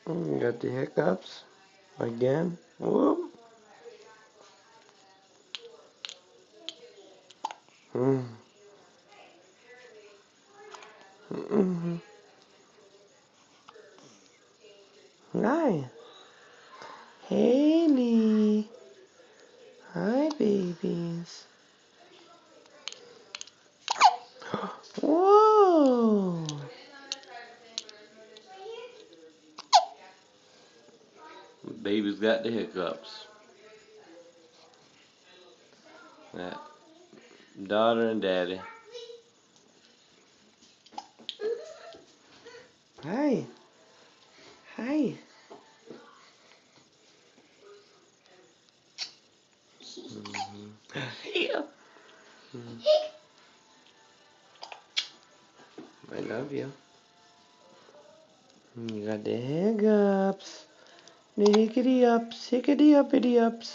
You got the hiccups again. Whoop. Mm. Mm-hmm. Hi, Hailey. Hi, babies. Whoa. Baby's got the hiccups. That daughter and daddy. Hi. Hi. Yeah. I love you. You got the hiccups. The hickety ups, hickety uppity ups.